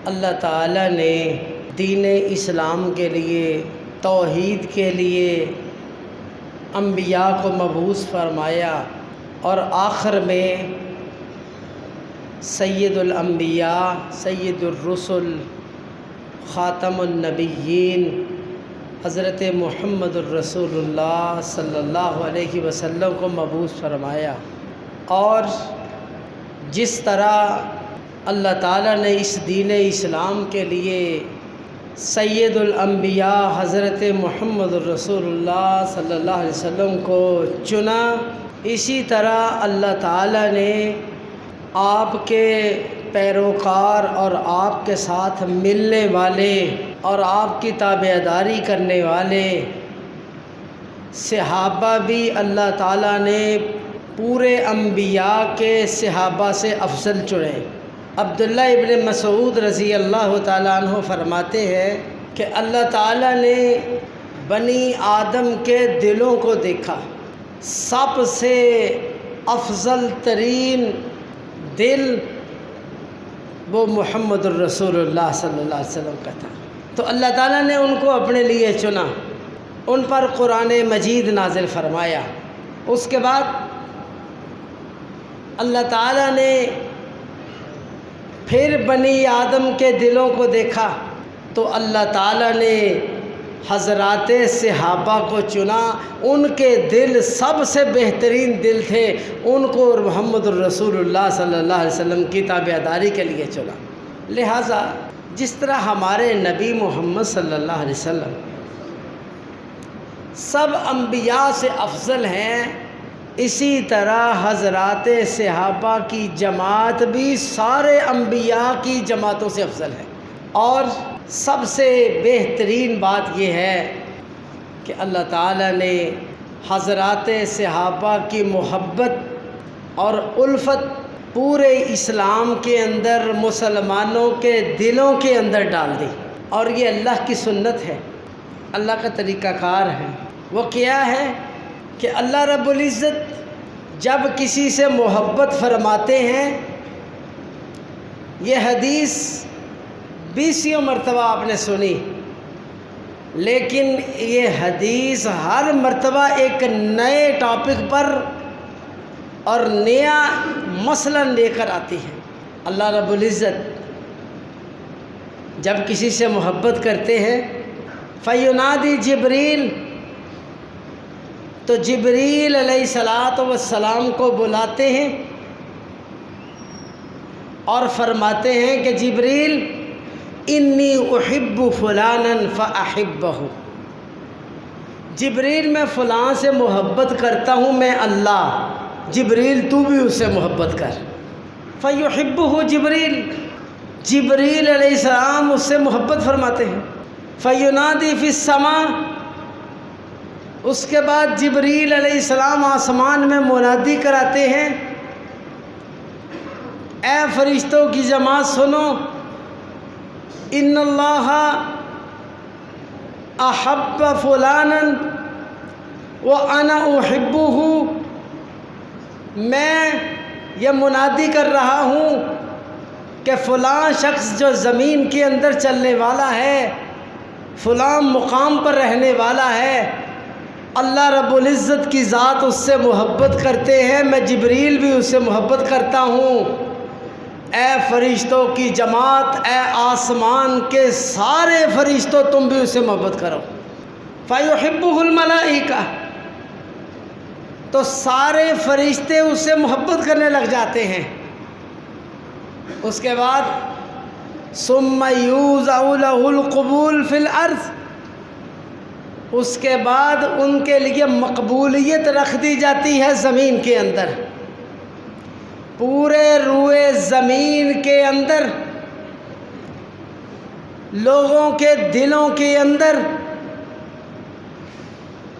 اللہ تعالیٰ نے دین اسلام کے لیے، توحید کے لیے انبیاء کو مبعوث فرمایا، اور آخر میں سید الانبیاء، سید الرسل، خاتم النبیین حضرت محمد الرسول اللہ صلی اللہ علیہ وسلم کو مبعوث فرمایا۔ اور جس طرح اللہ تعالیٰ نے اس دین اسلام کے لیے سید الانبیاء حضرت محمد الرسول اللہ صلی اللہ علیہ وسلم کو چنا، اسی طرح اللہ تعالیٰ نے آپ کے پیروکار اور آپ کے ساتھ ملنے والے اور آپ کی تابعداری کرنے والے صحابہ بھی اللہ تعالیٰ نے پورے انبیاء کے صحابہ سے افضل چنے۔ عبداللہ ابن مسعود رضی اللہ تعالیٰ عنہ فرماتے ہیں کہ اللہ تعالیٰ نے بنی آدم کے دلوں کو دیکھا، سب سے افضل ترین دل وہ محمد الرسول اللہ صلی اللہ علیہ وسلم کا تھا، تو اللہ تعالیٰ نے ان کو اپنے لیے چنا، ان پر قرآن مجید نازل فرمایا۔ اس کے بعد اللہ تعالیٰ نے پھر بنی آدم کے دلوں کو دیکھا تو اللہ تعالیٰ نے حضرات صحابہ کو چنا، ان کے دل سب سے بہترین دل تھے، ان کو محمد الرسول اللہ صلی اللہ علیہ وسلم کی تابعداری کے لیے چنا۔ لہٰذا جس طرح ہمارے نبی محمد صلی اللہ علیہ وسلم سب انبیاء سے افضل ہیں، اسی طرح حضرات صحابہ کی جماعت بھی سارے انبیاء کی جماعتوں سے افضل ہے۔ اور سب سے بہترین بات یہ ہے کہ اللہ تعالیٰ نے حضرات صحابہ کی محبت اور الفت پورے اسلام کے اندر مسلمانوں کے دلوں کے اندر ڈال دی، اور یہ اللہ کی سنت ہے، اللہ کا طریقہ کار ہے۔ وہ کیا ہے کہ اللہ رب العزت جب کسی سے محبت فرماتے ہیں، یہ حدیث 20 مرتبہ آپ نے سنی، لیکن یہ حدیث ہر مرتبہ ایک نئے ٹاپک پر اور نیا مسئلہ لے کر آتی ہے۔ اللہ رب العزت جب کسی سے محبت کرتے ہیں، فَيُنَادِي جبریل، تو جبریل علیہ السلام کو بلاتے ہیں اور فرماتے ہیں کہ جبریل انی احب فلانا فاحبہ، جبریل میں فلاں سے محبت کرتا ہوں میں اللہ، جبریل تو بھی اس سے محبت کر۔ فیحبہ جبریل، جبریل علیہ السلام اس سے محبت فرماتے ہیں۔ فینادی فی السماء، اس کے بعد جبریل علیہ السلام آسمان میں منادی کراتے ہیں، اے فرشتوں کی جماعت سنو، ان اللہ احب فلانا وانا احبہ، میں یہ منادی کر رہا ہوں کہ فلاں شخص جو زمین کے اندر چلنے والا ہے، فلاں مقام پر رہنے والا ہے، اللہ رب العزت کی ذات اس سے محبت کرتے ہیں، میں جبریل بھی اس سے محبت کرتا ہوں، اے فرشتوں کی جماعت، اے آسمان کے سارے فرشتوں تم بھی اس سے محبت کرو۔ فیحبہ الملائکہ، تو سارے فرشتے اس سے محبت کرنے لگ جاتے ہیں۔ اس کے بعد ثم یوضع لہ القبول فی الارض، اس کے بعد ان کے لیے مقبولیت رکھ دی جاتی ہے زمین کے اندر، پورے روئے زمین کے اندر، لوگوں کے دلوں کے اندر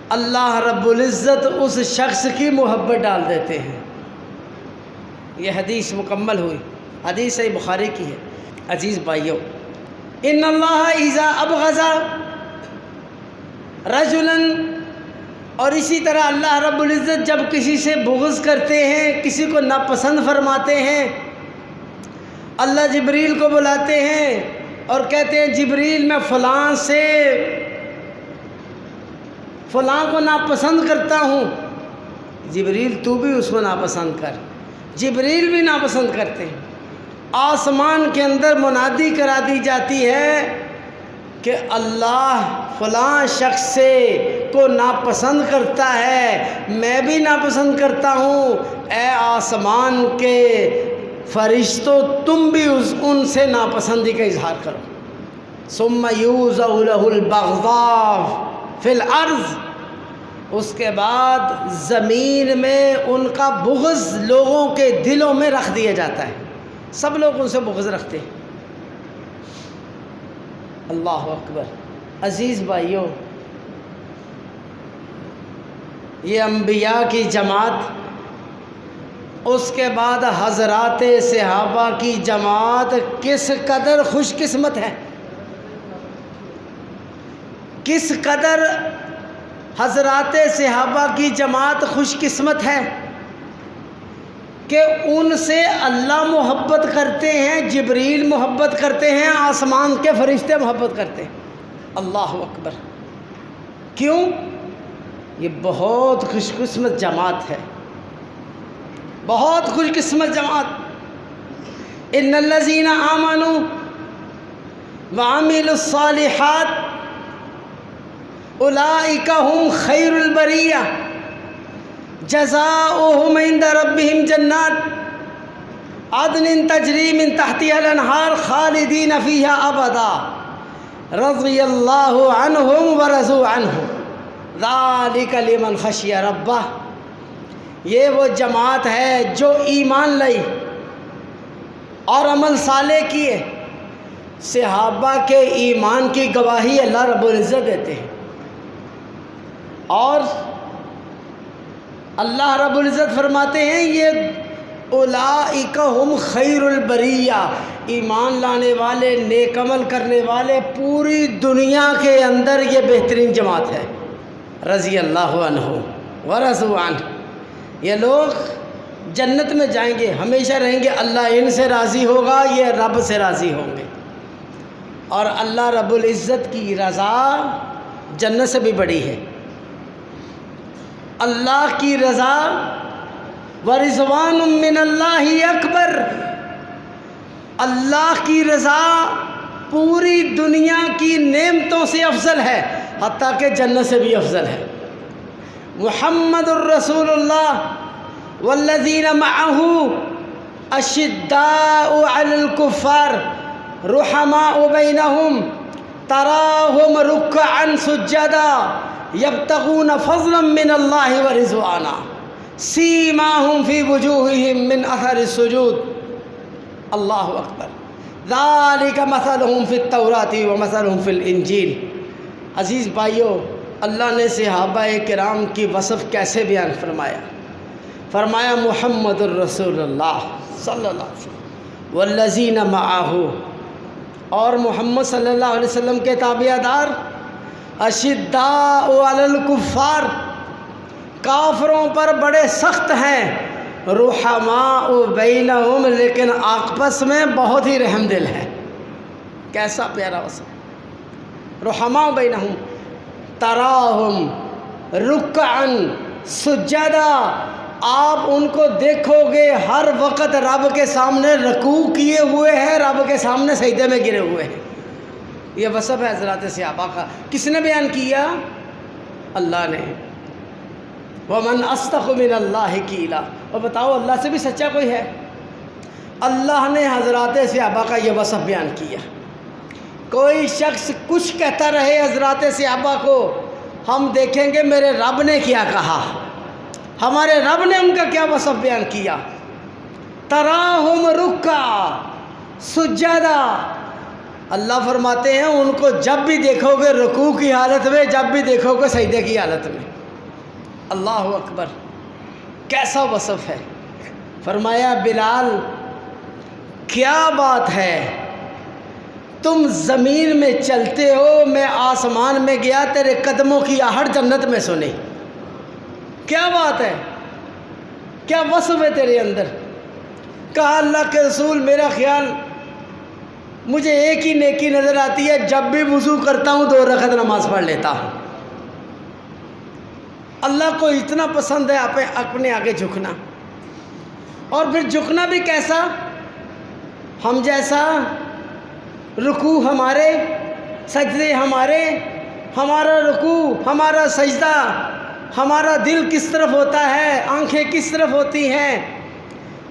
اللہ رب العزت اس شخص کی محبت ڈال دیتے ہیں۔ یہ حدیث مکمل ہوئی، حدیث صحیح بخاری کی ہے۔ عزیز بھائیو، ان اللہ اذا ابغض رجلا، اور اسی طرح اللہ رب العزت جب کسی سے بغض کرتے ہیں، کسی کو ناپسند فرماتے ہیں، اللہ جبریل کو بلاتے ہیں اور کہتے ہیں جبریل میں فلاں سے فلاں کو ناپسند کرتا ہوں. جبریل تو بھی اس کو ناپسند کر. جبریل بھی ناپسند کرتے ہیں. آسمان کے اندر منادی کرا دی جاتی ہے کہ اللہ فلاں شخص سے کو ناپسند کرتا ہے، میں بھی ناپسند کرتا ہوں. اے آسمان کے فرشتوں تم بھی ان سے ناپسندی کا اظہار کرو. ثم یوضع لہ البغضاء فی الارض، اس کے بعد زمین میں ان کا بغض لوگوں کے دلوں میں رکھ دیا جاتا ہے. سب لوگ ان سے بغض رکھتے ہیں. اللہ اکبر. عزیز بھائیوں، یہ انبیاء کی جماعت، اس کے بعد حضرات صحابہ کی جماعت کس قدر خوش قسمت ہے، کس قدر حضرات صحابہ کی جماعت خوش قسمت ہے کہ ان سے اللہ محبت کرتے ہیں، جبریل محبت کرتے ہیں، آسمان کے فرشتے محبت کرتے ہیں. اللہ اکبر. کیوں؟ یہ بہت خوش قسمت جماعت ہے، بہت خوش قسمت جماعت. ان الذین آمنوا وعملوا الصالحات اولئک هم خیر البریہ جزاؤہم عند ربہم جنات عدن تجری من تحتها الانہار خالدین فیہا ابدا رضی اللہ عنہم ورضوا عنہ ذالک لمن خشی ربہ. یہ وہ جماعت ہے جو ایمان لائی اور عمل صالح کیے. صحابہ کے ایمان کی گواہی اللہ رب العزت دیتے ہیں، اور اللہ رب العزت فرماتے ہیں یہ اولئک ہم خیر البریہ، ایمان لانے والے، نیک عمل کرنے والے پوری دنیا کے اندر یہ بہترین جماعت ہے. رضی اللہ عنہ ورضوا عنہ. یہ لوگ جنت میں جائیں گے، ہمیشہ رہیں گے. اللہ ان سے راضی ہوگا، یہ رب سے راضی ہوں گے. اور اللہ رب العزت کی رضا جنت سے بھی بڑی ہے. اللہ کی رضا ورضوان من اللہ اکبر. اللہ کی رضا پوری دنیا کی نعمتوں سے افضل ہے، حتیٰ کہ جنت سے بھی افضل ہے. محمد الرسول اللہ والذین معہ اشداء علی الکفار رحماء بینہم تراہم رکعا سجدا یبتغون فضلا من اللہ ورضوانا سیماہم فی وجوہہم من اثر السجود. اللہ اکبر. ذالک مثلہم فی التوراۃ ومثلہم فی الانجیل. عزیز بھائیوں، اللہ نے صحابہ کرام کی وصف کیسے بیان فرمایا؟ فرمایا محمد الرسول اللہ صلی اللہ علیہ وسلم والذین معہ، اور محمد صلی اللہ علیہ وسلم کے تابعہ دار اشداء علی الکفار، کافروں پر بڑے سخت ہیں، رحماء بینہم، لیکن آپس میں بہت ہی رحم دل ہے. کیسا پیارا وصف. رحماء بینہم تراہم رکعا سجدا، آپ ان کو دیکھو گے ہر وقت رب کے سامنے رکوع کیے ہوئے ہیں، رب کے سامنے سجدے میں گرے ہوئے ہیں. یہ وصف ہے حضرات صحابہ کا. کس نے بیان کیا؟ اللہ نے. ومن اصدق من اللہ قیلا. اور بتاؤ اللہ سے بھی سچا کوئی ہے؟ اللہ نے حضرات صحابہ کا یہ وصف بیان کیا. کوئی شخص کچھ کہتا رہے حضرات صحابہ کو، ہم دیکھیں گے میرے رب نے کیا کہا، ہمارے رب نے ان کا کیا وصف بیان کیا. تراہم رکعا سجدا، اللہ فرماتے ہیں ان کو جب بھی دیکھو گے رکوع کی حالت میں، جب بھی دیکھو گے سجدے کی حالت میں. اللہ اکبر. کیسا وصف ہے. فرمایا بلال کیا بات ہے، تم زمین میں چلتے ہو، میں آسمان میں گیا، تیرے قدموں کی آہٹ جنت میں سنی. کیا بات ہے، کیا وصف ہے تیرے اندر. کہا اللہ کے رسول میرا خیال مجھے ایک ہی نیکی نظر آتی ہے، جب بھی وضو کرتا ہوں 2 رکعت نماز پڑھ لیتا ہوں۔ اللہ کو اتنا پسند ہے اپنے آگے جھکنا، اور پھر جھکنا بھی کیسا؟ ہم جیسا، رکوع ہمارے، سجدے ہمارے، ہمارا رکوع، ہمارا سجدہ، ہمارا دل کس طرف ہوتا ہے، آنکھیں کس طرف ہوتی ہیں،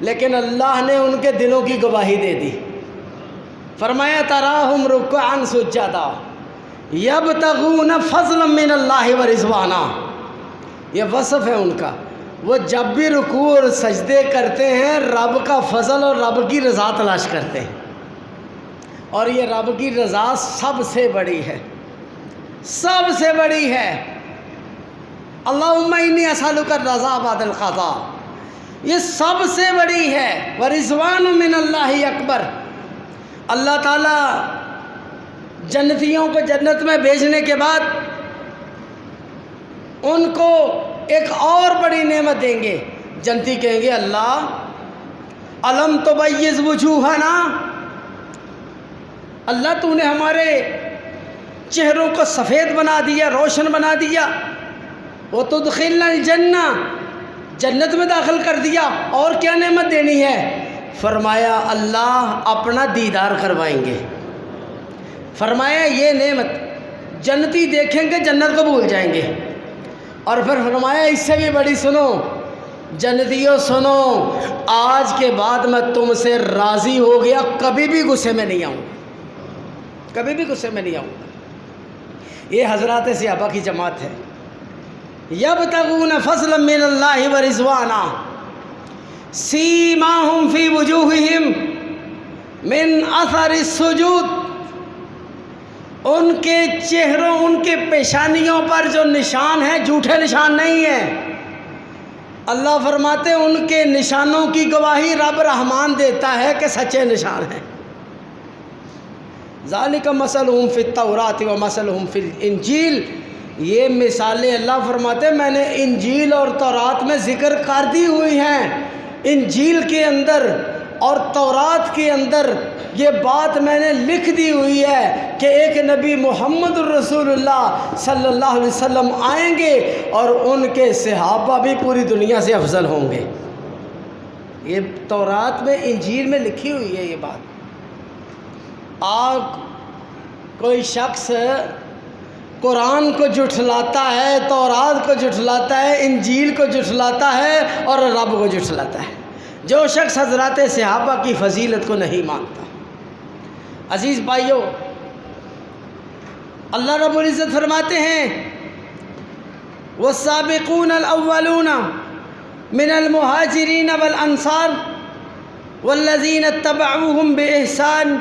لیکن اللہ نے ان کے دلوں کی گواہی دے دی۔ فرمایا تراہم رکعا سجدا یبتغون فضلا من اللہ ورضوانا، یہ وصف ہے ان کا، وہ جب بھی رکوع اور سجدے کرتے ہیں رب کا فضل اور رب کی رضا تلاش کرتے ہیں، اور یہ رب کی رضا سب سے بڑی ہے، سب سے بڑی ہے۔ اللہم انی اسألک الرضا بعد القضاء، یہ سب سے بڑی ہے۔ ورضوان من اللہ اکبر، اللہ تعالیٰ جنتیوں کو جنت میں بھیجنے کے بعد ان کو ایک اور بڑی نعمت دیں گے۔ جنتی کہیں گے اللہ الم تبیض وجوہنا، اللہ تو نے ہمارے چہروں کو سفید بنا دیا، روشن بنا دیا، وتدخلنا الجنہ، جنت میں داخل کر دیا، اور کیا نعمت دینی ہے؟ فرمایا اللہ اپنا دیدار کروائیں گے۔ فرمایا یہ نعمت جنتی دیکھیں گے جنت کو بھول جائیں گے، اور پھر فرمایا اس سے بھی بڑی سنو جنتیوں سنو، آج کے بعد میں تم سے راضی ہو گیا، کبھی بھی غصے میں نہیں آؤں، کبھی بھی غصے میں نہیں آؤں گا۔ یہ حضرات صحابہ کی جماعت ہے۔ یبتغون فضلا من اللہ ورضوانا سیماہم فی وجوہہم من اثر السجود، ان کے چہروں، ان کے پیشانیوں پر جو نشان ہیں جھوٹے نشان نہیں ہیں۔ اللہ فرماتے ہیں ان کے نشانوں کی گواہی رب رحمان دیتا ہے کہ سچے نشان ہیں۔ ذالک مثلہم فی التوراۃ ومثلہم فی الانجیل، یہ مثالیں اللہ فرماتے ہیں میں نے انجیل اور تورات میں ذکر کر دی ہوئی ہیں۔ انجیل کے اندر اور تورات کے اندر یہ بات میں نے لکھ دی ہوئی ہے کہ ایک نبی محمد الرسول اللہ صلی اللہ علیہ وسلم آئیں گے اور ان کے صحابہ بھی پوری دنیا سے افضل ہوں گے۔ یہ تورات میں، انجیل میں لکھی ہوئی ہے یہ بات۔ کوئی شخص قرآن کو جھٹلاتا ہے، تورات کو جھٹلاتا ہے، انجیل کو جھٹلاتا ہے اور رب کو جھٹلاتا ہے، جو شخص حضرات صحابہ کی فضیلت کو نہیں مانتا۔ عزیز بھائیو، اللہ رب العزت فرماتے ہیں والسابقون الاولون من المہاجرین والانصار والذین اتبعوهم بإحسان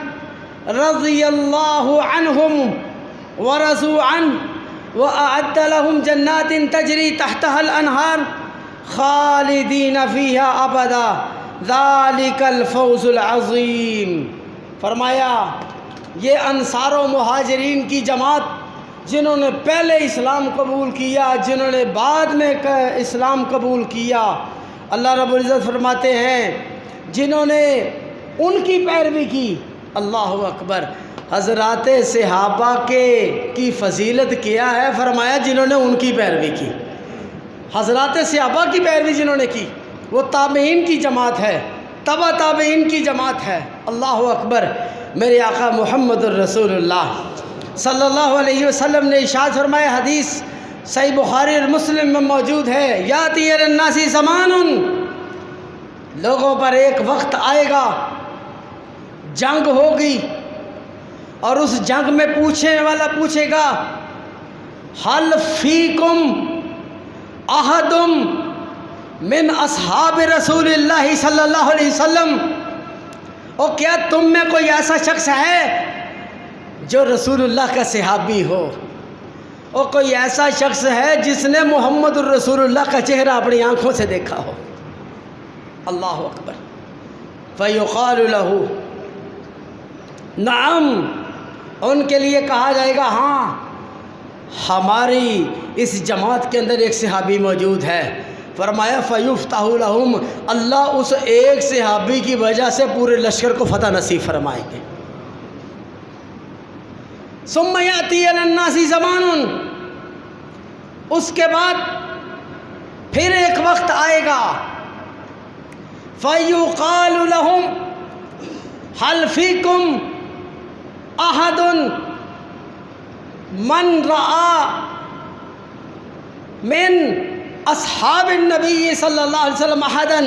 رضی اللہ عنہم ورضوا عنہ وأعد لهم جنات تجری تحتها الانہار خالدین فیہا ابدا ذالک الفوز العظیم۔ فرمایا یہ انصار و مہاجرین کی جماعت جنہوں نے پہلے اسلام قبول کیا، جنہوں نے بعد میں اسلام قبول کیا، اللہ رب العزت فرماتے ہیں جنہوں نے ان کی پیروی کی۔ اللہ اکبر، حضرات صحابہ کی فضیلت کیا ہے؟ فرمایا جنہوں نے ان کی پیروی کی، حضرات صحابہ کی پیروی جنہوں نے کی، وہ تابعین کی جماعت ہے، تبع تابعین کی جماعت ہے۔ اللہ اکبر۔ میرے آقا محمد الرسول اللہ صلی اللہ علیہ وسلم نے ارشاد فرمایا، حدیث صحیح بخاری اور مسلم میں موجود ہے، یاتی علی الناس زمان، لوگوں پر ایک وقت آئے گا، جنگ ہوگی، اور اس جنگ میں پوچھنے والا پوچھے گا حل فیکم احد من اصحاب رسول اللہ صلی اللہ علیہ وسلم، اور کیا تم میں کوئی ایسا شخص ہے جو رسول اللہ کا صحابی ہو، اور کوئی ایسا شخص ہے جس نے محمد الرسول اللہ کا چہرہ اپنی آنکھوں سے دیکھا ہو؟ اللہ اکبر۔ فیقال لہ نعم، ان کے لیے کہا جائے گا ہاں ہماری اس جماعت کے اندر ایک صحابی موجود ہے۔ فرمایا فیفتح لہم، اللہ اس ایک صحابی کی وجہ سے پورے لشکر کو فتح نصیب فرمائیں گے۔ ثم یاتی علی الناس زمان، اس کے بعد پھر ایک وقت آئے گا، فیقال لہم هل فیکم احد من رأى من اصحاب النبی صلی اللہ علیہ وسلم احدا،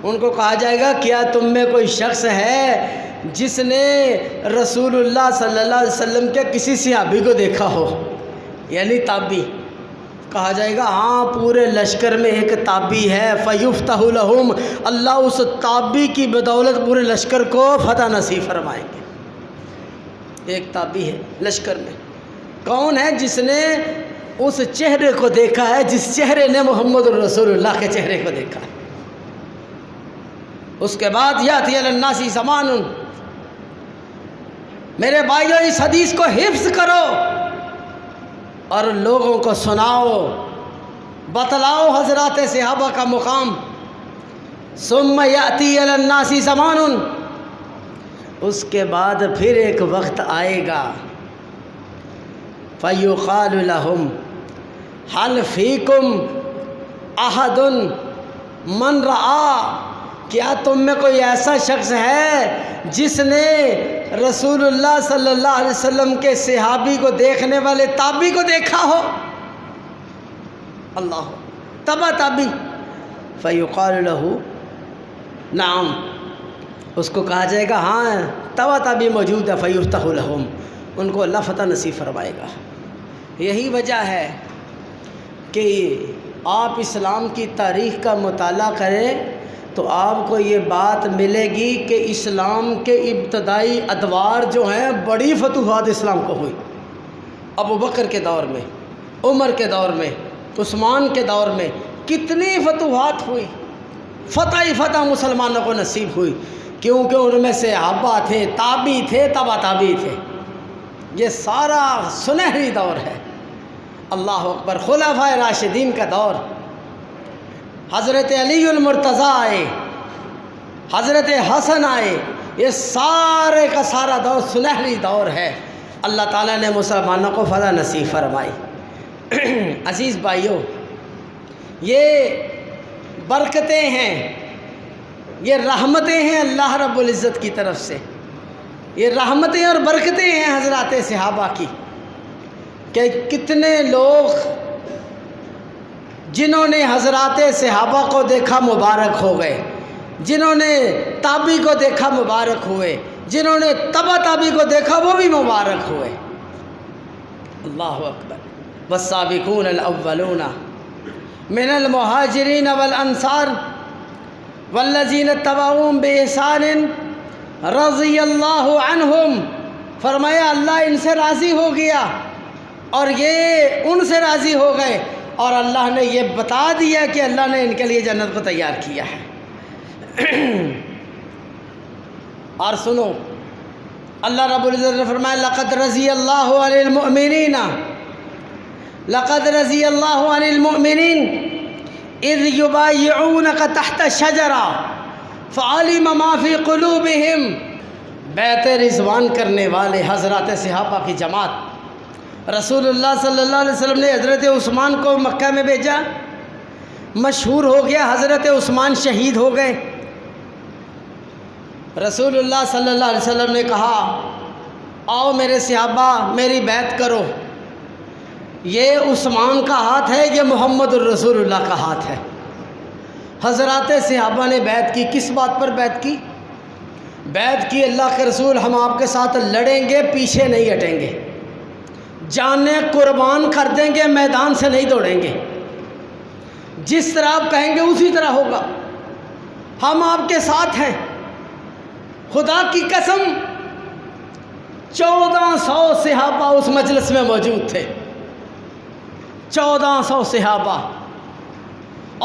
ان کو کہا جائے گا کیا تم میں کوئی شخص ہے جس نے رسول اللہ صلی اللہ علیہ وسلم کے کسی صحابی کو دیکھا ہو، یعنی تابعی؟ کہا جائے گا ہاں پورے لشکر میں ایک تابعی ہے، فیفتح لہم، اللہ اس تابعی کی بدولت پورے لشکر کو فتح نصیب فرمائیں گے۔ ایک تابعی ہے لشکر میں، کون ہے؟ جس نے اس چہرے کو دیکھا ہے جس چہرے نے محمد الرسول اللہ کے چہرے کو دیکھا ہے۔ اس کے بعد یاتی علی الناس زمان، میرے بھائیو اس حدیث کو حفظ کرو اور لوگوں کو سناؤ، بتلاؤ حضرات صحابہ کا مقام۔ ثم یاتی علی الناس زمان، اس کے بعد پھر ایک وقت آئے گا، فیقال لہم هل فیکم احد من رأى، کیا تم میں کوئی ایسا شخص ہے جس نے رسول اللہ صلی اللہ علیہ وسلم کے صحابی کو دیکھنے والے تابعی کو دیکھا ہو؟ اللہ تبع تابعی، فیقال لہ نعم، اس کو کہا جائے گا ہاں تبع تابعی موجود ہے، فیفتح لہم، ان کو اللہ فتح نصیب فرمائے گا۔ یہی وجہ ہے کہ آپ اسلام کی تاریخ کا مطالعہ کریں تو آپ کو یہ بات ملے گی کہ اسلام کے ابتدائی ادوار جو ہیں بڑی فتوحات اسلام کو ہوئی۔ ابو بکر کے دور میں، عمر کے دور میں، عثمان کے دور میں کتنی فتوحات ہوئی، فتح ہی فتح مسلمانوں کو نصیب ہوئی، کیونکہ ان میں صحابہ تھے، تابعی تھے، تبع تابعی تھے۔ یہ سارا سنہری دور ہے، اللہ اکبر۔ خلفائے راشدین کا دور، حضرت علی المرتضیٰ آئے، حضرت حسن آئے، یہ سارے کا سارا دور سنہری دور ہے۔ اللہ تعالیٰ نے مسلمانوں کو فتح نصیب فرمائی۔ عزیز بھائیوں، یہ برکتیں ہیں، یہ رحمتیں ہیں اللہ رب العزت کی طرف سے، یہ رحمتیں اور برکتیں ہیں حضرات صحابہ کی، کہ کتنے لوگ جنہوں نے حضرات صحابہ کو دیکھا مبارک ہو گئے، جنہوں نے تابعی کو دیکھا مبارک ہوئے، جنہوں نے تبع تابعی کو دیکھا وہ بھی مبارک ہوئے۔ اللہ اکبر۔ والسابقون الاولون من المہاجرین والانصار والذین اتبعوہم بإحسان رضی اللہ عنہم، فرمایا اللہ ان سے راضی ہو گیا اور یہ ان سے راضی ہو گئے، اور اللہ نے یہ بتا دیا کہ اللہ نے ان کے لیے جنت کو تیار کیا ہے۔ اور سنو، اللہ رب العزت نے فرمایا لقد رضی اللہ عن المؤمنین، لقد رضی اللہ عن المؤمنین اذ یبایعونک تحت الشجرہ فعلم ما فی قلوبہم، بیعت رضوان کرنے والے حضرات صحابہ کی جماعت۔ رسول اللہ صلی اللہ علیہ وسلم نے حضرت عثمان کو مکہ میں بھیجا، مشہور ہو گیا، حضرت عثمان شہید ہو گئے۔ رسول اللہ صلی اللہ علیہ وسلم نے کہا آؤ میرے صحابہ میری بیعت کرو، یہ عثمان کا ہاتھ ہے، یہ محمد الرسول اللہ کا ہاتھ ہے۔ حضرات صحابہ نے بیعت کی، کس بات پر بیعت کی؟ بیعت کی اللہ کے رسول ہم آپ کے ساتھ لڑیں گے، پیچھے نہیں ہٹیں گے، جانیں قربان کر دیں گے، میدان سے نہیں دوڑیں گے، جس طرح آپ کہیں گے اسی طرح ہوگا، ہم آپ کے ساتھ ہیں۔ خدا کی قسم 1400 صحابہ اس مجلس میں موجود تھے، 1400 صحابہ،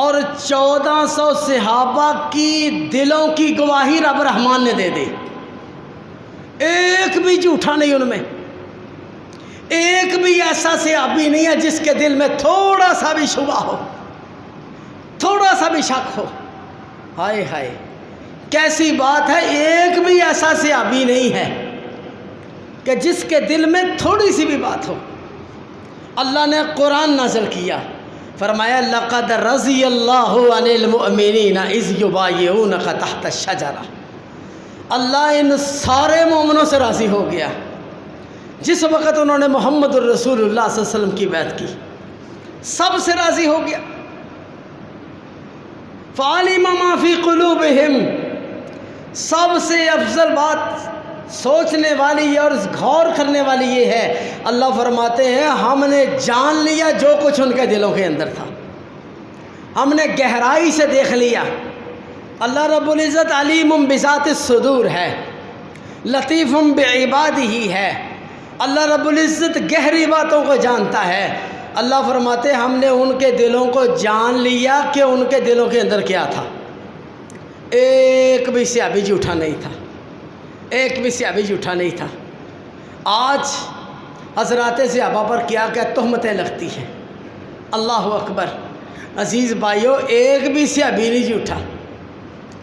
اور 1400 صحابہ کی دلوں کی گواہی رب رحمان نے دے دی، ایک بھی جھوٹا نہیں ان میں، ایک بھی ایسا صحابی نہیں ہے جس کے دل میں تھوڑا سا بھی شبہ ہو، تھوڑا سا بھی شک ہو۔ ہائے ہائے کیسی بات ہے، ایک بھی ایسا صحابی نہیں ہے کہ جس کے دل میں تھوڑی سی بھی بات ہو، اللہ نے قرآن نازل کیا، فرمایا لقد رضی اللہ عن المؤمنین اذ یبایعونک تحت الشجرہ، اللہ ان سارے مومنوں سے راضی ہو گیا جس وقت انہوں نے محمد الرسول اللہ صلی اللہ علیہ وسلم کی بیعت کی، سب سے راضی ہو گیا۔ فعلم ما فی قلوبہم، سب سے افضل بات سوچنے والی اور غور کرنے والی یہ ہے، اللہ فرماتے ہیں ہم نے جان لیا جو کچھ ان کے دلوں کے اندر تھا، ہم نے گہرائی سے دیکھ لیا۔ اللہ رب العزت علیم بذات الصدور ہے، لطیف بعبادہ ہے، اللہ رب العزت گہری باتوں کو جانتا ہے۔ اللہ فرماتے ہم نے ان کے دلوں کو جان لیا کہ ان کے دلوں کے اندر کیا تھا، ایک بھی سیاہ بھی جھوٹا نہیں تھا، ایک بھی سیاہ بھی جھوٹا نہیں تھا۔ آج حضرات صحابہ پر کیا کیا تہمتیں لگتی ہیں، اللہ اکبر۔ عزیز بھائیو، ایک بھی سیاہ بھی نہیں جھوٹا،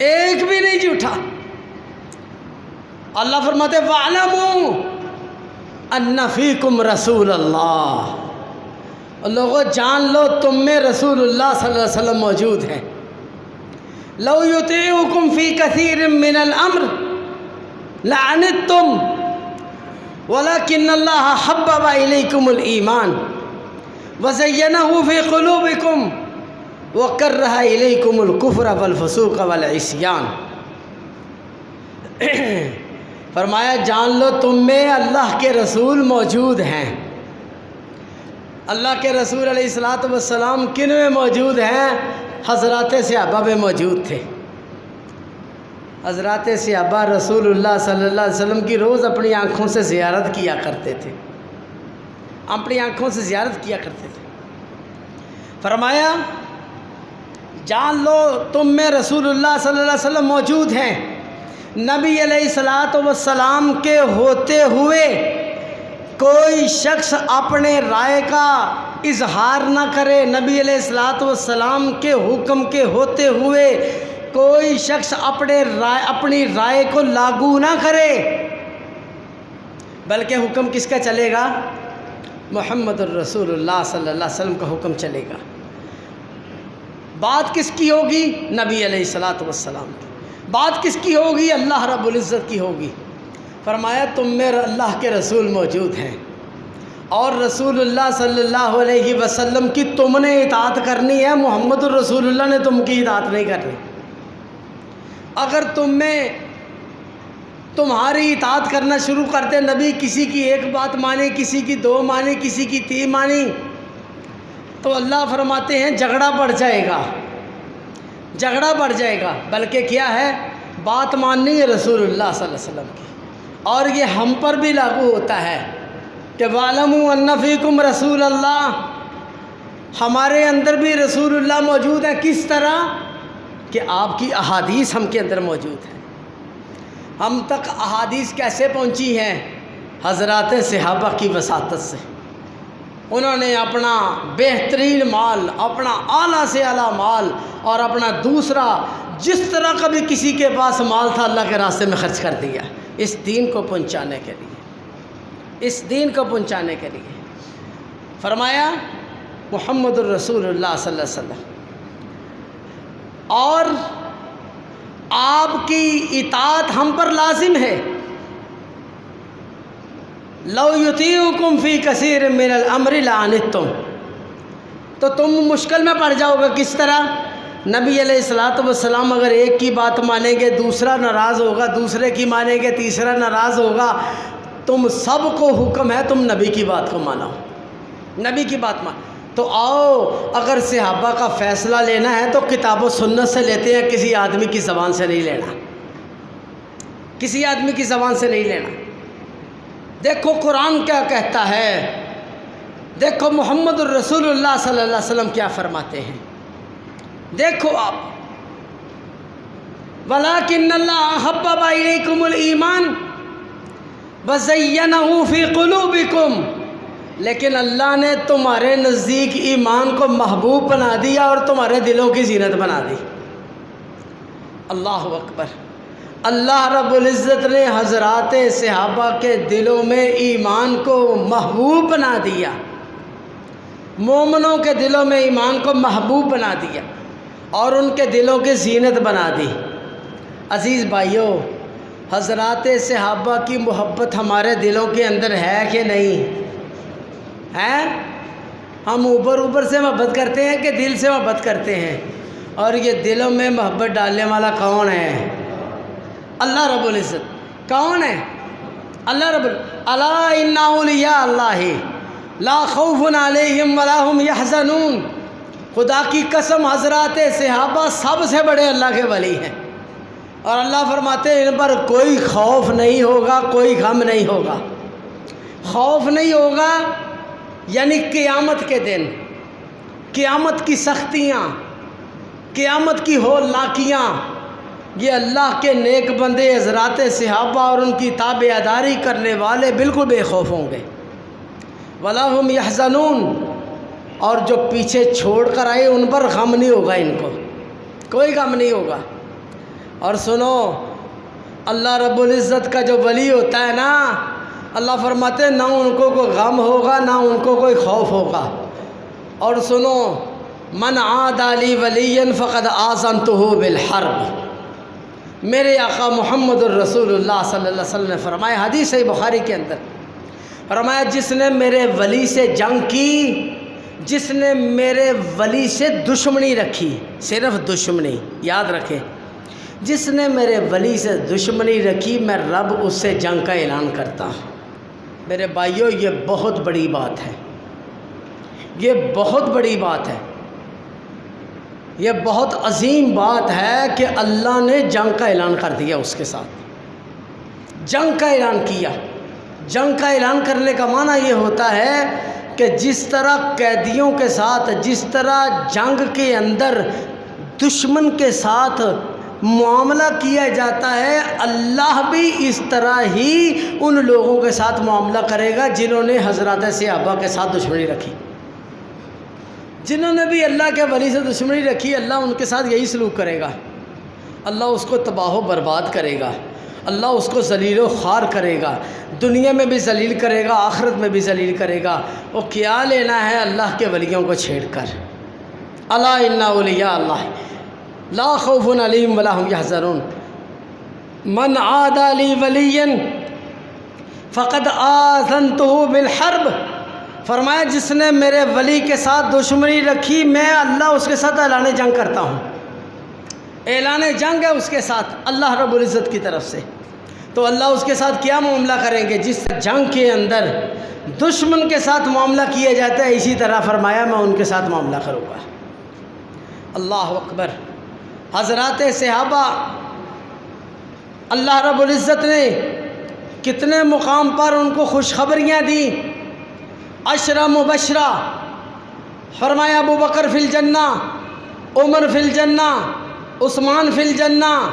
ایک بھی نہیں جھوٹا۔ اللہ فرماتے وَاعْلَمُوا أَنَّ فِيكُمْ رَسُولَ اللَّهِ، لوگوں جان لو تم میں رسول اللہ صلی اللہ علیہ وسلم موجود ہیں۔ لو يطيعكم في كثير من الأمر لعنتم ولكن الله حبب إليكم الإيمان وزينه في قلوبكم وكره إليكم الكفر والفسوق والعصيان۔ فرمایا جان لو تم میں اللہ کے رسول موجود ہیں۔ اللہ کے رسول علیہ الصلوۃ والسلام کن میں موجود ہیں؟ حضرات صحابہ میں موجود تھے۔ حضرات صحابہ رسول اللہ صلی اللہ علیہ وسلم کی روز اپنی آنکھوں سے زیارت کیا کرتے تھے، اپنی آنکھوں سے زیارت کیا کرتے تھے۔ فرمایا جان لو تم میں رسول اللہ صلی اللہ علیہ وسلم موجود ہیں۔ نبی علیہ الصلوۃ والسلام کے ہوتے ہوئے کوئی شخص اپنے رائے کا اظہار نہ کرے، نبی علیہ الصلوۃ والسلام کے حکم کے ہوتے ہوئے کوئی شخص اپنی رائے کو لاگو نہ کرے، بلکہ حکم کس کا چلے گا؟ محمد الرسول اللہ صلی اللہ علیہ وسلم کا حکم چلے گا۔ بات کس کی ہوگی؟ نبی علیہ الصلوۃ والسلام کی۔ بات کس کی ہوگی؟ اللہ رب العزت کی ہوگی۔ فرمایا تم میں اللہ کے رسول موجود ہیں اور رسول اللہ صلی اللہ علیہ وسلم کی تم نے اطاعت کرنی ہے، محمد الرسول اللہ نے تم کی اطاعت نہیں کرنی۔ اگر تم میں تمہاری اطاعت کرنا شروع کرتے، نبی کسی کی ایک بات مانے، کسی کی دو مانی، کسی کی تین مانی، تو اللہ فرماتے ہیں جھگڑا بڑھ جائے گا، جھگڑا بڑھ جائے گا۔ بلکہ کیا ہے؟ بات ماننی ہے رسول اللہ صلی اللہ علیہ وسلم کی۔ اور یہ ہم پر بھی لاگو ہوتا ہے کہ وَاعْلَمُوا أَنَّ فِيكُمْ رَسُولَ اللَّهِ، ہمارے اندر بھی رسول اللہ موجود ہے۔ کس طرح کہ آپ کی احادیث ہم کے اندر موجود ہیں۔ ہم تک احادیث کیسے پہنچی ہیں؟ حضرات صحابہ کی وساطت سے۔ انہوں نے اپنا بہترین مال، اپنا اعلیٰ سے اعلیٰ مال اور اپنا دوسرا جس طرح کا بھی کسی کے پاس مال تھا اللہ کے راستے میں خرچ کر دیا، اس دین کو پہنچانے کے لیے، اس دین کو پہنچانے کے لیے۔ فرمایا محمد الرسول اللہ صلی اللہ علیہ وسلم، اور آپ کی اطاعت ہم پر لازم ہے۔ لو یطیعکم فی کثیر من الامر لعنتم، تو تم مشکل میں پڑ جاؤ گے۔ کس طرح؟ نبی علیہ الصلوۃ والسلام اگر ایک کی بات مانیں گے دوسرا ناراض ہوگا، دوسرے کی مانیں گے تیسرا ناراض ہوگا۔ تم سب کو حکم ہے تم نبی کی بات کو مانو، نبی کی بات مان۔ تو آؤ اگر صحابہ کا فیصلہ لینا ہے تو کتاب و سنت سے لیتے ہیں، کسی آدمی کی زبان سے نہیں لینا، کسی آدمی کی زبان سے نہیں لینا۔ دیکھو قرآن کیا کہتا ہے، دیکھو محمد الرسول اللہ صلی اللہ علیہ وسلم کیا فرماتے ہیں۔ دیکھو آپ، وَلَٰكِنَّ اللَّهَ حَبَّبَ إِلَيْكُمُ الْإِيمَانَ وَزَيَّنَهُ فِي قُلُوبِكُمْ، لیکن اللہ نے تمہارے نزدیک ایمان کو محبوب بنا دیا اور تمہارے دلوں کی زینت بنا دی۔ اللہ اکبر۔ اللہ رب العزت نے حضرات صحابہ کے دلوں میں ایمان کو محبوب بنا دیا، مومنوں کے دلوں میں ایمان کو محبوب بنا دیا اور ان کے دلوں کی زینت بنا دی۔ عزیز بھائیوں، حضرات صحابہ کی محبت ہمارے دلوں کے اندر ہے کہ نہیں ہے؟ ہم اوپر سے محبت کرتے ہیں کہ دل سے محبت کرتے ہیں؟ اور یہ دلوں میں محبت ڈالنے والا کون ہے؟ اللہ رب العزت۔ کون ہے؟ اللہ رب العزت۔ الا ان اولیاء اللہ لا خوف علیہم ولا هم یحزنون۔ خدا کی قسم، حضرات صحابہ سب سے بڑے اللہ کے ولی ہیں، اور اللہ فرماتے ہیں ان پر کوئی خوف نہیں ہوگا، کوئی غم نہیں ہوگا۔ خوف نہیں ہوگا یعنی قیامت کے دن، قیامت کی سختیاں، قیامت کی ہولناکیاں، یہ اللہ کے نیک بندے حضرات صحابہ اور ان کی تابعداری کرنے والے بالکل بے خوف ہوں گے۔ ولا هم یحزنون، اور جو پیچھے چھوڑ کر آئے ان پر غم نہیں ہوگا، ان کو کوئی غم نہیں ہوگا۔ اور سنو، اللہ رب العزت کا جو ولی ہوتا ہے نا، اللہ فرماتے ہیں نہ ان کو کوئی غم ہوگا نہ ان کو کوئی خوف ہوگا۔ اور سنو، من عادی لی ولیا فقد آذنتہ بالحرب۔ میرے آقا محمد الرسول اللہ صلی اللہ علیہ وسلم نے فرمایا، حدیث صحیح بخاری کے اندر فرمایا، جس نے میرے ولی سے جنگ کی، جس نے میرے ولی سے دشمنی رکھی، صرف دشمنی یاد رکھے، جس نے میرے ولی سے دشمنی رکھی، میں رب اس سے جنگ کا اعلان کرتا ہوں۔ میرے بھائیوں، یہ بہت بڑی بات ہے، یہ بہت بڑی بات ہے، یہ بہت عظیم بات ہے کہ اللہ نے جنگ کا اعلان کر دیا، اس کے ساتھ جنگ کا اعلان کیا۔ جنگ کا اعلان کرنے کا معنی یہ ہوتا ہے کہ جس طرح قیدیوں کے ساتھ، جس طرح جنگ کے اندر دشمن کے ساتھ معاملہ کیا جاتا ہے، اللہ بھی اس طرح ہی ان لوگوں کے ساتھ معاملہ کرے گا جنہوں نے حضرات صحابہ کے ساتھ دشمنی رکھی۔ جنہوں نے بھی اللہ کے ولی سے دشمنی رکھی، اللہ ان کے ساتھ یہی سلوک کرے گا۔ اللہ اس کو تباہ و برباد کرے گا، اللہ اس کو ذلیل و خوار کرے گا، دنیا میں بھی ذلیل کرے گا، آخرت میں بھی ذلیل کرے گا۔ وہ کیا لینا ہے اللہ کے ولیوں کو چھیڑ کر؟ الا ان اولیاء اللہ لا خوف علیہم ولا هم یحزنون۔ من عادی لی ولیا فقد آذنتہ بالحرب۔ فرمایا جس نے میرے ولی کے ساتھ دشمنی رکھی، میں اللہ اس کے ساتھ اعلان جنگ کرتا ہوں۔ اعلان جنگ ہے اس کے ساتھ اللہ رب العزت کی طرف سے۔ تو اللہ اس کے ساتھ کیا معاملہ کریں گے؟ جس جنگ کے اندر دشمن کے ساتھ معاملہ کیا جاتا ہے، اسی طرح فرمایا میں ان کے ساتھ معاملہ کروں گا۔ اللہ اکبر۔ حضرات صحابہ، اللہ رب العزت نے کتنے مقام پر ان کو خوشخبریاں دیں، عشرہ مبشرہ۔ فرمایا ابو بکر فی الجنہ، عمر فی الجنہ، عثمان فی الجنہ،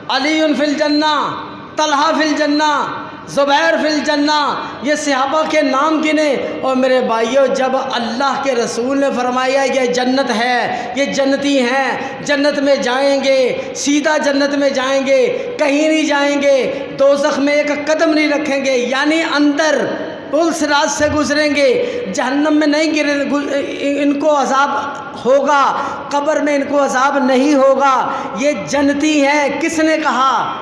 علی فی الجنہ، طلحہ فی الجنہ، زبیر فی الجنہ۔ یہ صحابہ کے نام گنے۔ اور میرے بھائیوں، جب اللہ کے رسول نے فرمایا یہ جنت ہے، یہ جنتی ہیں، جنت میں جائیں گے، سیدھا جنت میں جائیں گے، کہیں نہیں جائیں گے، دوزخ میں ایک قدم نہیں رکھیں گے، یعنی اندر پل صراط سے گزریں گے، جہنم میں نہیں گریں، ان کو عذاب ہوگا، قبر میں ان کو عذاب نہیں ہوگا، یہ جنتی ہیں۔ کس نے کہا؟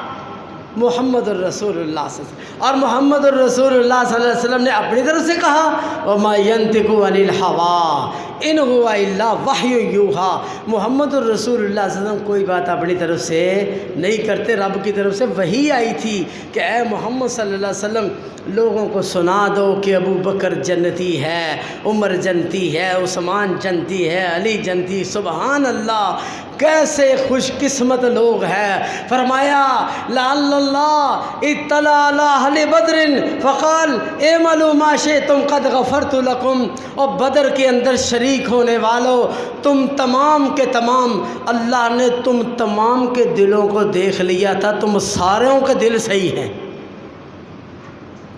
محمد الرسول اللہ صلی اللہ علیہ وسلم۔ اور محمد الرسول اللہ صلی اللہ علیہ وسلم نے اپنی طرف سے کہا، وَمَا يَنْتِقُ عَنِ الْهَوَىٰ إِنْ هُوَ إِلَّا وَحْيٌ يُوحَىٰ۔ محمد الرسول اللہ صلی اللہ علیہ وسلم کوئی بات اپنی طرف سے نہیں کرتے، رب کی طرف سے وحی آئی تھی کہ اے محمد صلی اللہ علیہ وسلم لوگوں کو سنا دو کہ ابو بکر جنتی ہے، عمر جنتی ہے، عثمان جنتی ہے، علی جنتی۔ سبحان اللہ، کیسے خوش قسمت لوگ ہیں۔ فرمایا لعل اللہ اطلع علی اہل بدر فقال اعملوا ما شئتم قد غفرت لکم۔ اور بدر کے اندر شریک ہونے والوں، تم تمام کے تمام، اللہ نے تم تمام کے دلوں کو دیکھ لیا تھا، تم ساروں کے دل صحیح ہیں،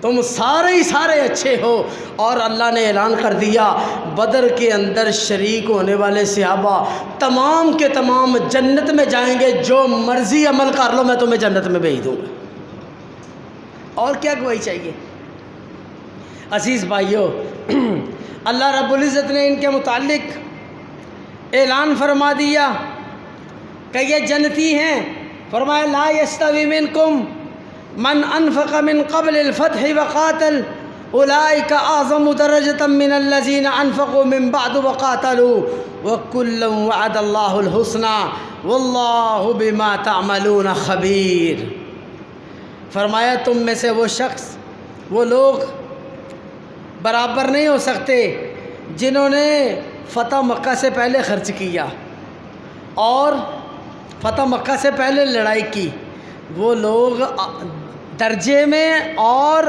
تم سارے اچھے ہو۔ اور اللہ نے اعلان کر دیا بدر کے اندر شریک ہونے والے صحابہ تمام کے تمام جنت میں جائیں گے، جو مرضی عمل کر لو میں تمہیں جنت میں بھیج دوں گا۔ اور کیا گواہی چاہیے؟ عزیز بھائیو، اللہ رب العزت نے ان کے متعلق اعلان فرما دیا کہ یہ جنتی ہیں۔ فرمایا لا یستوی منکم من انفق من قبل الفتح وقاتل اولئک اعظم درجة من الذین انفقوا من بعد وقاتلوا وکلا وعد اللہ الحسنى واللہ بما تعملون خبیر۔ فرمایا تم میں سے وہ شخص، وہ لوگ برابر نہیں ہو سکتے جنہوں نے فتح مکہ سے پہلے خرچ کیا اور فتح مکہ سے پہلے لڑائی کی۔ وہ لوگ درجے میں اور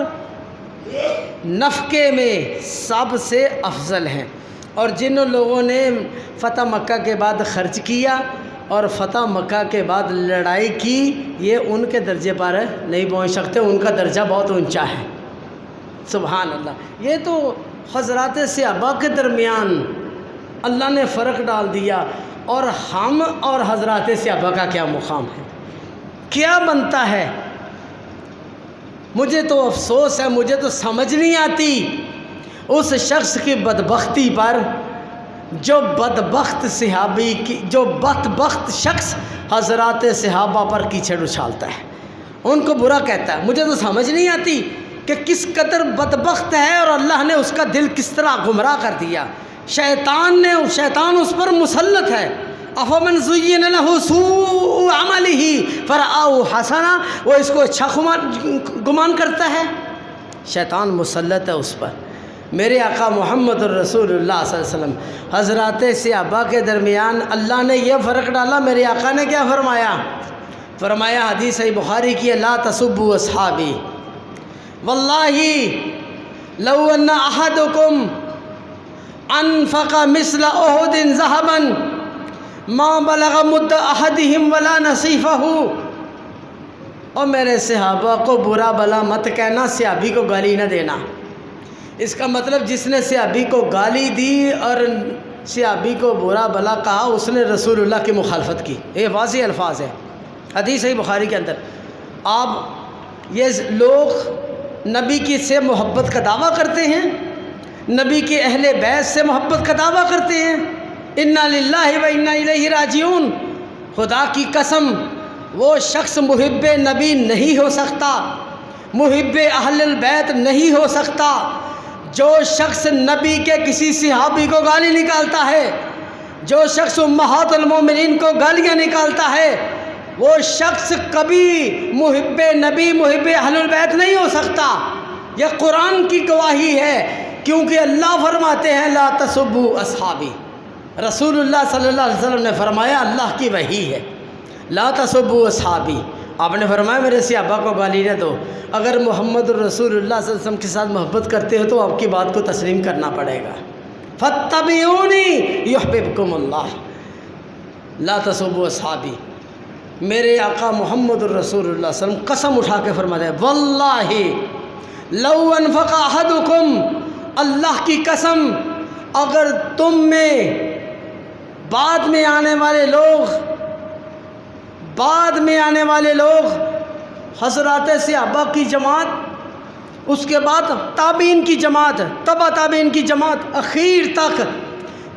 نفقے میں سب سے افضل ہیں، اور جن لوگوں نے فتح مکہ کے بعد خرچ کیا اور فتح مکہ کے بعد لڑائی کی، یہ ان کے درجے پر نہیں پہنچ سکتے، ان کا درجہ بہت اونچا ہے۔ سبحان اللہ۔ یہ تو حضرات صحابہ کے درمیان اللہ نے فرق ڈال دیا، اور ہم اور حضرات صحابہ کا کیا مقام ہے، کیا بنتا ہے؟ مجھے تو افسوس ہے، مجھے تو سمجھ نہیں آتی اس شخص کی بدبختی پر جو بدبخت صحابی کی، جو بدبخت شخص حضرات صحابہ پر کیچڑ اچھالتا ہے، ان کو برا کہتا ہے۔ مجھے تو سمجھ نہیں آتی کہ کس قدر بدبخت ہے، اور اللہ نے اس کا دل کس طرح گمراہ کر دیا۔ شیطان اس پر مسلط ہے۔ افمن زین لہ سوء عملہ فرآہ حسنا، وہ اس کو اچھا گمان کرتا ہے۔ شیطان مسلط ہے اس پر۔ میرے آقا محمد الرسول اللہ صلی اللہ علیہ وسلم حضرات صحابہ کے درمیان اللہ نے یہ فرق ڈالا۔ میرے آقا نے کیا فرمایا؟ فرمایا حدیث صحیح بخاری کی، لا تسبوا اصحابی واللہ لو ان احدکم انفق مثل احد ذهبا ما بلغ مد احدهم ولا نصیفہ۔ اور میرے صحابہ کو برا بلا مت کہنا، صحابی کو گالی نہ دینا۔ اس کا مطلب جس نے صحابی کو گالی دی اور صحابی کو برا بلا کہا، اس نے رسول اللہ کی مخالفت کی۔ یہ واضح الفاظ ہے حدیث صحیح بخاری کے اندر۔ آپ یہ لوگ نبی کی سے محبت کا دعویٰ کرتے ہیں، نبی کے اہل بیت سے محبت کا دعویٰ کرتے ہیں۔ انا للہ و انا الیہ راجعون۔ خدا کی قسم، وہ شخص محب نبی نہیں ہو سکتا، محب اہل البیت نہیں ہو سکتا جو شخص نبی کے کسی صحابی کو گالی نکالتا ہے، جو شخص امہات المومنین کو گالیاں نکالتا ہے، وہ شخص کبھی محب نبی، محب اہل البیت نہیں ہو سکتا۔ یہ قرآن کی گواہی ہے، کیونکہ اللہ فرماتے ہیں لا تسبوا اصحابی۔ رسول اللہ صلی اللہ علیہ وسلم نے فرمایا، اللہ کی وحی ہے، لا تسبوا اصحابی۔ آپ نے فرمایا میرے صحابہ کو گالی نہ دو۔ اگر محمد الرسول اللہ صلی اللہ علیہ وسلم کے ساتھ محبت کرتے ہو تو آپ کی بات کو تسلیم کرنا پڑے گا۔ فاتبعونی یحببکم اللہ، لا تسبوا اصحابی۔ میرے آقا محمد الرسول اللہ صلی اللہ علیہ وسلم قسم اٹھا کے فرماتے ہیں، واللہ لو انفق احدکم، اللہ کی قسم، اگر تم میں بعد میں آنے والے لوگ حضرات صحابہ کی جماعت، اس کے بعد تابعین کی جماعت، تبع تابعین کی جماعت اخیر تک،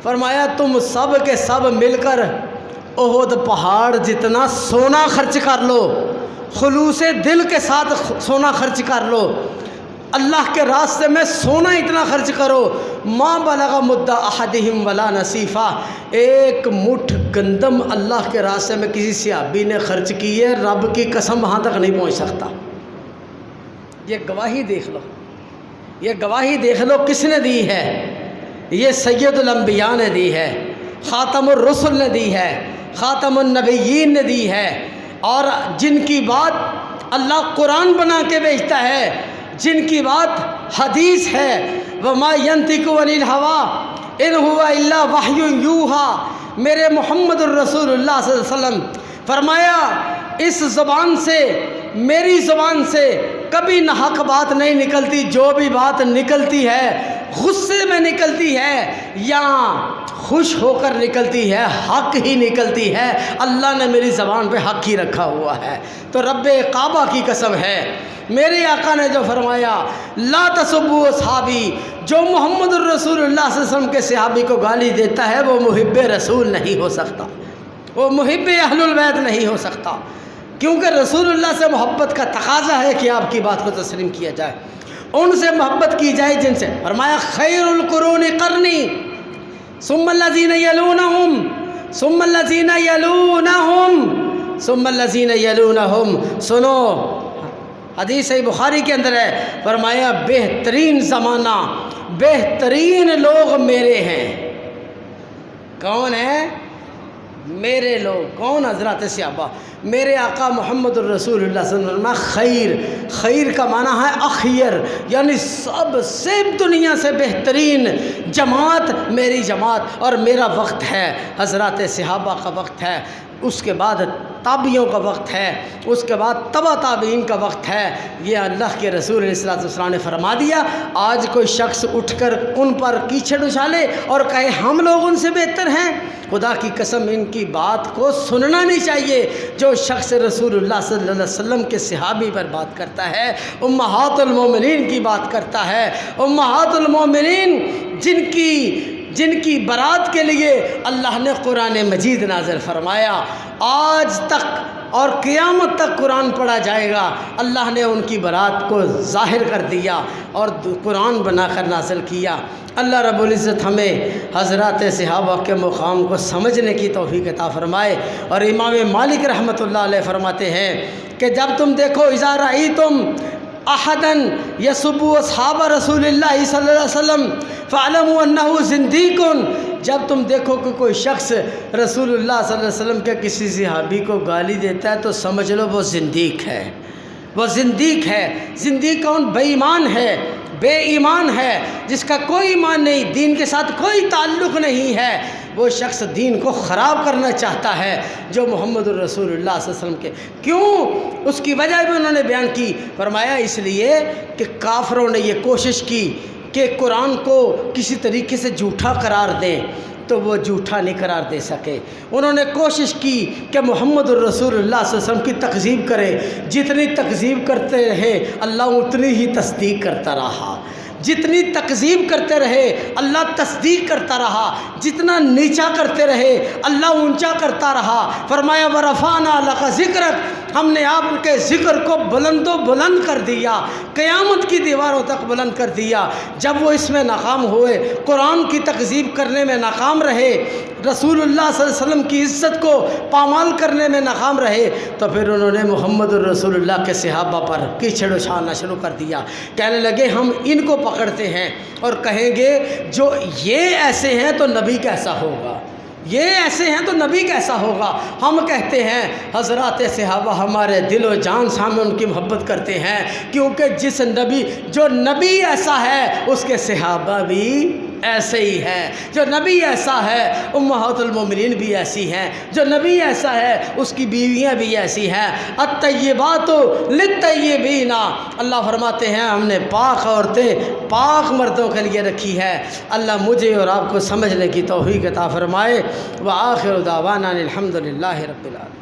فرمایا تم سب کے سب مل کر احد پہاڑ جتنا سونا خرچ کر لو، خلوص دل کے ساتھ سونا خرچ کر لو، اللہ کے راستے میں سونا اتنا خرچ کرو، ما بلغ مد احدہم ولا نصیفہ، ایک مٹھ گندم اللہ کے راستے میں کسی صحابی نے خرچ کی ہے، رب کی قسم وہاں تک نہیں پہنچ سکتا۔ یہ گواہی دیکھ لو، یہ گواہی دیکھ لو کس نے دی ہے؟ یہ سید الانبیاء نے دی ہے، خاتم الرسل نے دی ہے، خاتم النبیین نے دی ہے، اور جن کی بات اللہ قرآن بنا کے بھیجتا ہے، جن کی بات حدیث ہے، وما ينطق عن الهوى ان هو الا وحی یوحی، میرے محمد الرسول اللہ صلی اللہ علیہ وسلم فرمایا اس زبان سے، میری زبان سے کبھی ناحق بات نہیں نکلتی، جو بھی بات نکلتی ہے غصے میں نکلتی ہے یا خوش ہو کر نکلتی ہے، حق ہی نکلتی ہے۔ اللہ نے میری زبان پہ حق ہی رکھا ہوا ہے۔ تو رب کعبہ کی قسم ہے، میرے آقا نے جو فرمایا لا تسبوا اصحابی، جو محمد الرسول اللہ صلی اللہ علیہ وسلم کے صحابی کو گالی دیتا ہے وہ محب رسول نہیں ہو سکتا، وہ محب اہل البیت نہیں ہو سکتا، کیونکہ رسول اللہ سے محبت کا تقاضا ہے کہ آپ کی بات کو تسلیم کیا جائے، ان سے محبت کی جائے جن سے فرمایا خیر القرون قرنی ثم الذین یلونہم ثم الذین یلونہم ثم الذین یلونہم۔ سنو، حدیث بخاری کے اندر ہے، فرمایا بہترین زمانہ، بہترین لوگ میرے ہیں۔ کون ہیں؟ میرے لوگ۔ کون؟ حضرات صحابہ۔ میرے آقا محمد الرسول اللہ صلی اللہ علیہ وسلم خیر، خیر کا معنی ہے اخیر، یعنی سب سے دنیا سے بہترین جماعت میری جماعت، اور میرا وقت ہے حضرات صحابہ کا وقت ہے، اس کے بعد تابعیوں کا وقت ہے، اس کے بعد تبع تابعین کا وقت ہے۔ یہ اللہ کے رسول علیہ الصلوۃ والسلام نے فرما دیا۔ آج کوئی شخص اٹھ کر ان پر کیچڑ اچھالے اور کہے ہم لوگ ان سے بہتر ہیں، خدا کی قسم ان کی بات کو سننا نہیں چاہیے۔ جو شخص رسول اللہ صلی اللہ علیہ وسلم کے صحابی پر بات کرتا ہے، امہات المومنین کی بات کرتا ہے، امہات المومنین جن کی برات کے لیے اللہ نے قرآن مجید نازل فرمایا، آج تک اور قیامت تک قرآن پڑھا جائے گا، اللہ نے ان کی برات کو ظاہر کر دیا اور قرآن بنا کر نازل کیا۔ اللہ رب العزت ہمیں حضرات صحابہ کے مقام کو سمجھنے کی توفیق عطا فرمائے۔ اور امام مالک رحمۃ اللہ علیہ فرماتے ہیں کہ جب تم دیکھو اذا رأیتم احدا یسب اصحاب رسول اللہ صلی اللہ علیہ وسلم فاعلموا انہ زندیق، جب تم دیکھو کہ کوئی شخص رسول اللہ صلی اللہ علیہ وسلم کے کسی صحابی کو گالی دیتا ہے تو سمجھ لو وہ زندیق ہے، وہ زندیق ہے۔ زندیق کون؟ بے ایمان ہے، بے ایمان ہے، جس کا کوئی ایمان نہیں، دین کے ساتھ کوئی تعلق نہیں ہے، وہ شخص دین کو خراب کرنا چاہتا ہے جو محمد الرسول اللہ صلی اللہ علیہ وسلم کے۔ کیوں؟ اس کی وجہ بھی انہوں نے بیان کی، فرمایا اس لیے کہ کافروں نے یہ کوشش کی کہ قرآن کو کسی طریقے سے جھوٹا قرار دیں، تو وہ جھوٹا نہیں قرار دے سکے۔ انہوں نے کوشش کی کہ محمد الرسول اللہ صلی اللہ علیہ وسلم کی تکذیب کرے، جتنی تکذیب کرتے رہے اللہ اتنی ہی تصدیق کرتا رہا، جتنی تکذیب کرتے رہے اللہ تصدیق کرتا رہا، جتنا نیچا کرتے رہے اللہ اونچا کرتا رہا۔ فرمایا ورفعنا لک ذکرک، ہم نے آپ کے ذکر کو بلند و بلند کر دیا، قیامت کی دیواروں تک بلند کر دیا۔ جب وہ اس میں ناکام ہوئے، قرآن کی تکذیب کرنے میں ناکام رہے، رسول اللہ صلی اللہ علیہ وسلم کی عزت کو پامال کرنے میں ناکام رہے، تو پھر انہوں نے محمد الرسول اللہ کے صحابہ پر کیچڑ اچھالنا شروع کر دیا۔ کہنے لگے ہم ان کو پکڑتے ہیں اور کہیں گے جو یہ ایسے ہیں تو نبی کیسا ہوگا، یہ ایسے ہیں تو نبی کیسا ہوگا۔ ہم کہتے ہیں حضرات صحابہ ہمارے دل و جان سے ہم ان کی محبت کرتے ہیں، کیونکہ جو نبی ایسا ہے اس کے صحابہ بھی ایسے ہی ہیں، جو نبی ایسا ہے امہات المومنین بھی ایسی ہیں، جو نبی ایسا ہے اس کی بیویاں بھی ایسی ہیں۔ الطیبات للطیبین، اللہ فرماتے ہیں ہم نے پاک عورتیں پاک مردوں کے لیے رکھی ہے۔ اللہ مجھے اور آپ کو سمجھنے کی توفیق عطا فرمائے۔ وآخر دعوانا الحمد للہ رب العالمین۔